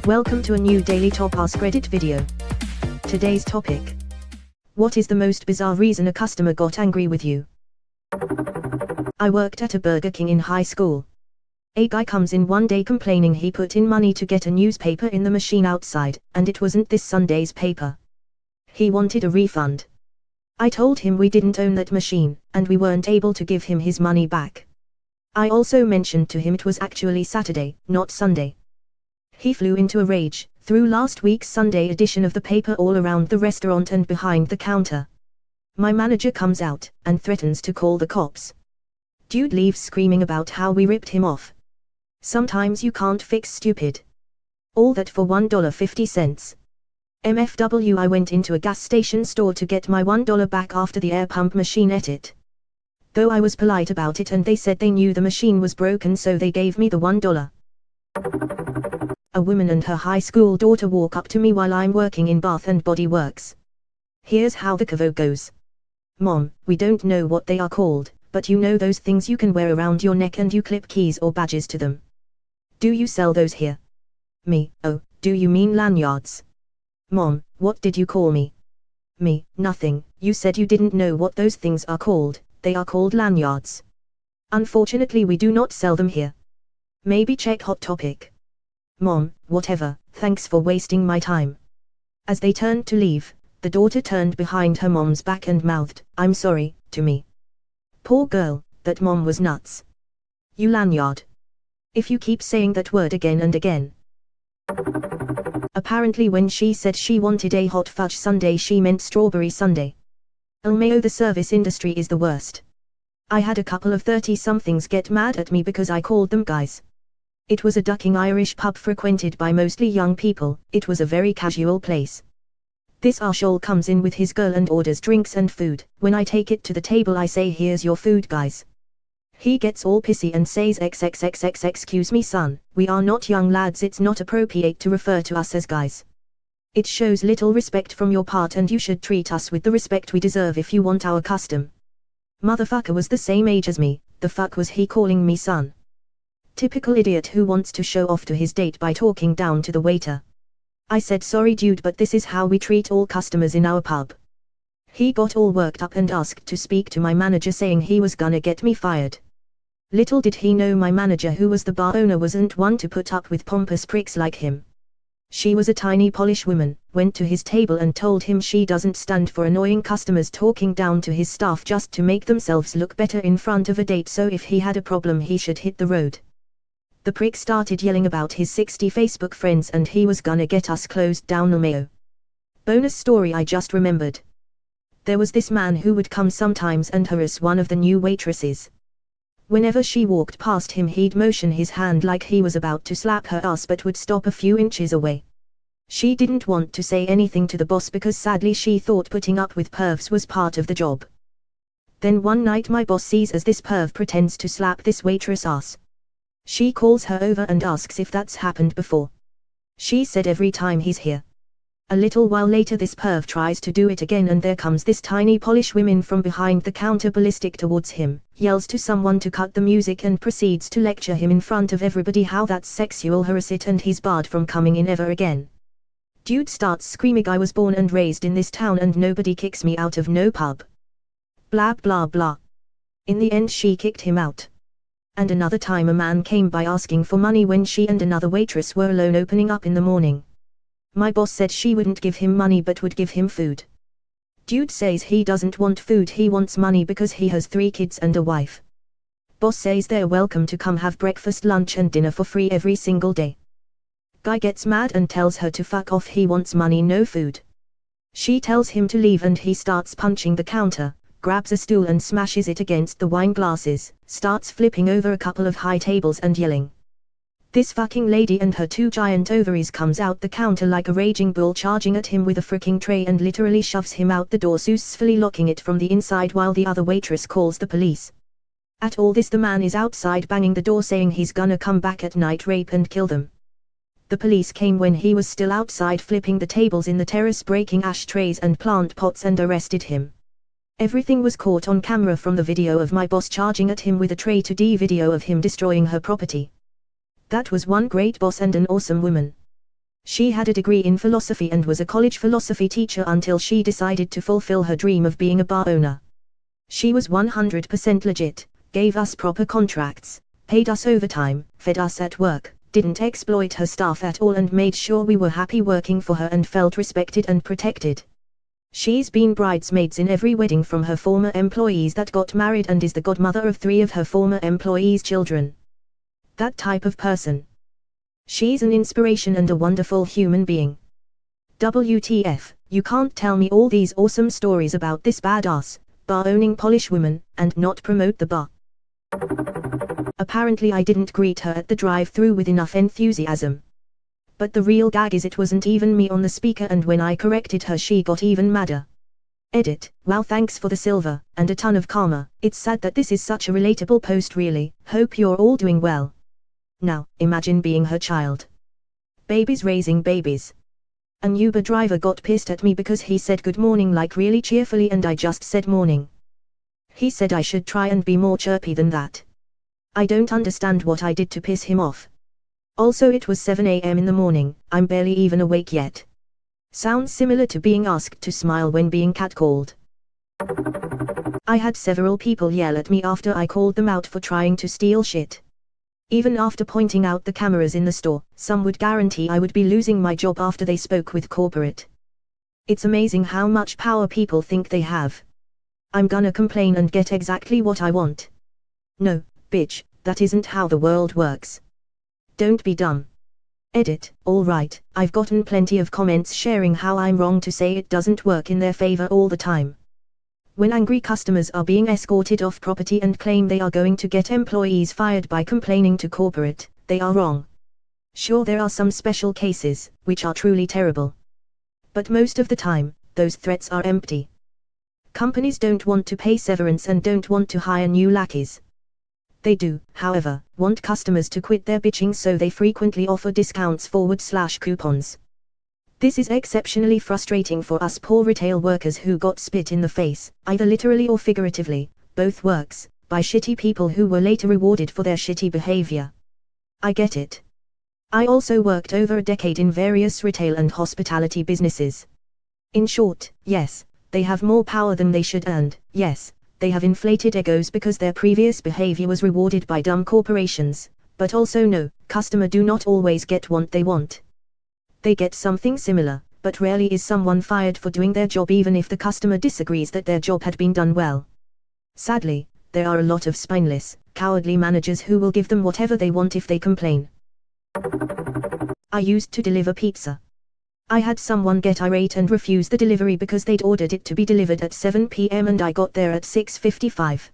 Welcome to a new Daily Top Askreddit video. Today's topic. What is the most bizarre reason a customer got angry with you? I worked at a Burger King in high school. A guy comes in one day complaining he put in money to get a newspaper in the machine outside, and it wasn't this Sunday's paper. He wanted a refund. I told him we didn't own that machine, and we weren't able to give him his money back. I also mentioned to him it was actually Saturday, not Sunday. He flew into a rage, threw last week's Sunday edition of the paper all around the restaurant and behind the counter. My manager comes out, and threatens to call the cops. Dude leaves screaming about how we ripped him off. Sometimes you can't fix stupid. All that for $1.50. MFW. I went into a gas station store to get my $1 back after the air pump machine ate it. Though I was polite about it and they said they knew the machine was broken, so they gave me the $1. A woman and her high school daughter walk up to me while I'm working in Bath and Body Works. Here's how the convo goes. Mom, we don't know what they are called, but you know those things you can wear around your neck and you clip keys or badges to them. Do you sell those here? Me, oh, do you mean lanyards? Mom, what did you call me? Me, nothing, you said you didn't know what those things are called. They are called lanyards. Unfortunately we do not sell them here. Maybe check Hot Topic. Mom, whatever, thanks for wasting my time. As they turned to leave, the daughter turned behind her mom's back and mouthed, "I'm sorry," to me. Poor girl, that mom was nuts. You lanyard. If you keep saying that word again and again. Apparently when she said she wanted a hot fudge sundae she meant strawberry sundae. LMAO, the service industry is the worst. I had a couple of 30-somethings get mad at me because I called them guys. It was a ducking Irish pub frequented by mostly young people. It was a very casual place. This arsehole comes in with his girl and orders drinks and food. When I take it to the table I say, "Here's your food guys." He gets all pissy and says, "XXXX, excuse me son, we are not young lads, it's not appropriate to refer to us as guys. It shows little respect from your part and you should treat us with the respect we deserve if you want our custom." Motherfucker was the same age as me, the fuck was he calling me son? Typical idiot who wants to show off to his date by talking down to the waiter. I said, "Sorry dude, but this is how we treat all customers in our pub." He got all worked up and asked to speak to my manager, saying he was gonna get me fired. Little did he know my manager, who was the bar owner, wasn't one to put up with pompous pricks like him. She was a tiny Polish woman, went to his table and told him she doesn't stand for annoying customers talking down to his staff just to make themselves look better in front of a date, so if he had a problem he should hit the road. The prick started yelling about his 60 Facebook friends and he was gonna get us closed down. LMAO. Bonus story I just remembered. There was this man who would come sometimes and harass one of the new waitresses. Whenever she walked past him he'd motion his hand like he was about to slap her ass, but would stop a few inches away. She didn't want to say anything to the boss because sadly she thought putting up with pervs was part of the job. Then one night my boss sees as this perv pretends to slap this waitress ass. She calls her over and asks if that's happened before. She said every time he's here. A little while later this perv tries to do it again and there comes this tiny Polish woman from behind the counter ballistic towards him, yells to someone to cut the music and proceeds to lecture him in front of everybody how that's sexual harassment and he's barred from coming in ever again. Dude starts screaming, "I was born and raised in this town and nobody kicks me out of no pub." Blah blah blah. In the end she kicked him out. And another time a man came by asking for money when she and another waitress were alone opening up in the morning. My boss said she wouldn't give him money but would give him food. Dude says he doesn't want food, he wants money because he has 3 kids and a wife. Boss says they're welcome to come have breakfast, lunch and dinner for free every single day. Guy gets mad and tells her to fuck off, he wants money, no food. She tells him to leave and he starts punching the counter, grabs a stool and smashes it against the wine glasses, starts flipping over a couple of high tables and yelling. This fucking lady and her 2 giant ovaries comes out the counter like a raging bull, charging at him with a freaking tray and literally shoves him out the door, successfully locking it from the inside while the other waitress calls the police. At all this the man is outside banging the door saying he's gonna come back at night, rape and kill them. The police came when he was still outside flipping the tables in the terrace, breaking ashtrays and plant pots, and arrested him. Everything was caught on camera, from the video of my boss charging at him with a tray to the video of him destroying her property. That was one great boss and an awesome woman. She had a degree in philosophy and was a college philosophy teacher until she decided to fulfill her dream of being a bar owner. She was 100% legit, gave us proper contracts, paid us overtime, fed us at work, didn't exploit her staff at all, and made sure we were happy working for her and felt respected and protected. She's been bridesmaids in every wedding from her former employees that got married and is the godmother of 3 of her former employees' children. That type of person. She's an inspiration and a wonderful human being. WTF, you can't tell me all these awesome stories about this badass, bar-owning Polish woman, and not promote the bar. Apparently I didn't greet her at the drive-thru with enough enthusiasm. But the real gag is it wasn't even me on the speaker, and when I corrected her she got even madder. Edit, wow, thanks for the silver, and a ton of karma. It's sad that this is such a relatable post, really. Hope you're all doing well. Now, imagine being her child. Babies raising babies. An Uber driver got pissed at me because he said good morning like really cheerfully and I just said morning. He said I should try and be more chirpy than that. I don't understand what I did to piss him off. Also, it was 7 a.m. in the morning, I'm barely even awake yet. Sounds similar to being asked to smile when being catcalled. I had several people yell at me after I called them out for trying to steal shit. Even after pointing out the cameras in the store, some would guarantee I would be losing my job after they spoke with corporate. It's amazing how much power people think they have. I'm gonna complain and get exactly what I want. No, bitch, that isn't how the world works. Don't be dumb. Edit, alright, I've gotten plenty of comments sharing how I'm wrong to say it doesn't work in their favor all the time. When angry customers are being escorted off property and claim they are going to get employees fired by complaining to corporate, they are wrong. Sure, there are some special cases, which are truly terrible. But most of the time, those threats are empty. Companies don't want to pay severance and don't want to hire new lackeys. They do, however, want customers to quit their bitching, so they frequently offer discounts / coupons. This is exceptionally frustrating for us poor retail workers who got spit in the face, either literally or figuratively, both works, by shitty people who were later rewarded for their shitty behavior. I get it. I also worked over a decade in various retail and hospitality businesses. In short, yes, they have more power than they should, and, yes, they have inflated egos because their previous behavior was rewarded by dumb corporations, but also no, customer do not always get what they want. They get something similar, but rarely is someone fired for doing their job even if the customer disagrees that their job had been done well. Sadly, there are a lot of spineless, cowardly managers who will give them whatever they want if they complain. I used to deliver pizza. I had someone get irate and refuse the delivery because they'd ordered it to be delivered at 7 p.m. and I got there at 6:55.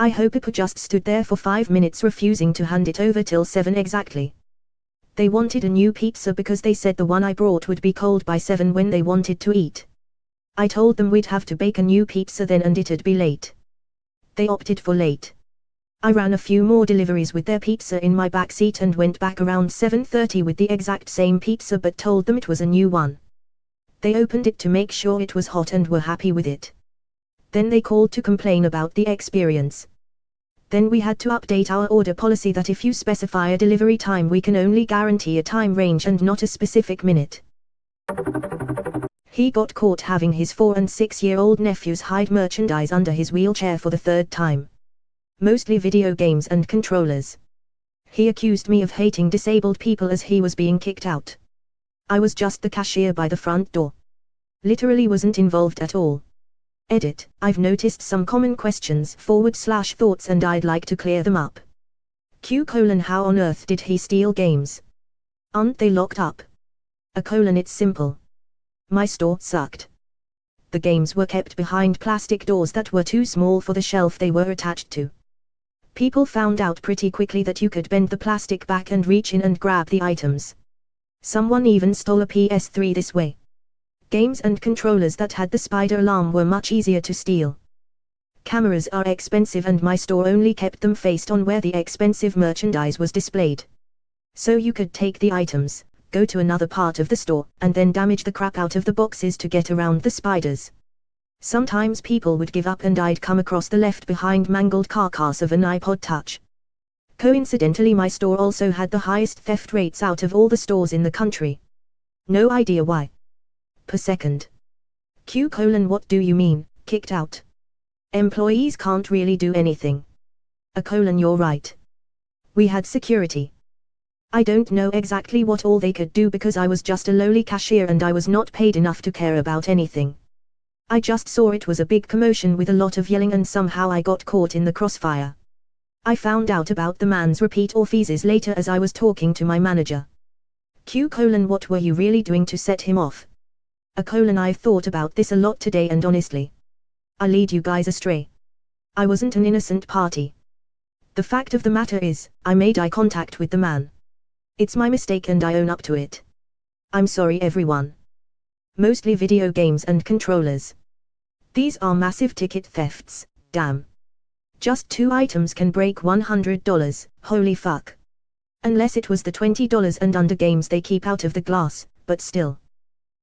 I hope it just stood there for 5 minutes refusing to hand it over till 7 exactly. They wanted a new pizza because they said the one I brought would be cold by 7 when they wanted to eat. I told them we'd have to bake a new pizza then and it'd be late. They opted for late. I ran a few more deliveries with their pizza in my back seat and went back around 7:30 with the exact same pizza but told them it was a new one. They opened it to make sure it was hot and were happy with it. Then they called to complain about the experience. Then we had to update our order policy that if you specify a delivery time we can only guarantee a time range and not a specific minute. He got caught having his 4- and 6-year-old nephews hide merchandise under his wheelchair for the 3rd time. Mostly video games and controllers. He accused me of hating disabled people as he was being kicked out. I was just the cashier by the front door. Literally wasn't involved at all. Edit, I've noticed some common questions / thoughts and I'd like to clear them up. Q: how on earth did he steal games? Aren't they locked up? A: it's simple. My store sucked. The games were kept behind plastic doors that were too small for the shelf they were attached to. People found out pretty quickly that you could bend the plastic back and reach in and grab the items. Someone even stole a PS3 this way. Games and controllers that had the spider alarm were much easier to steal. Cameras are expensive and my store only kept them faced on where the expensive merchandise was displayed. So you could take the items, go to another part of the store, and then damage the crap out of the boxes to get around the spiders. Sometimes people would give up and I'd come across the left-behind mangled carcass of an iPod Touch. Coincidentally, my store also had the highest theft rates out of all the stores in the country. No idea why. Per second. Q: What do you mean, kicked out? Employees can't really do anything. You're right. We had security. I don't know exactly what all they could do because I was just a lowly cashier and I was not paid enough to care about anything. I just saw it was a big commotion with a lot of yelling and somehow I got caught in the crossfire. I found out about the man's repeat offenses later as I was talking to my manager. Q: What were you really doing to set him off? I've thought about this a lot today and honestly, I lead you guys astray. I wasn't an innocent party. The fact of the matter is, I made eye contact with the man. It's my mistake and I own up to it. I'm sorry everyone. Mostly video games and controllers. These are massive ticket thefts, damn. Just 2 items can break $100, holy fuck. Unless it was the $20 and under games they keep out of the glass, but still.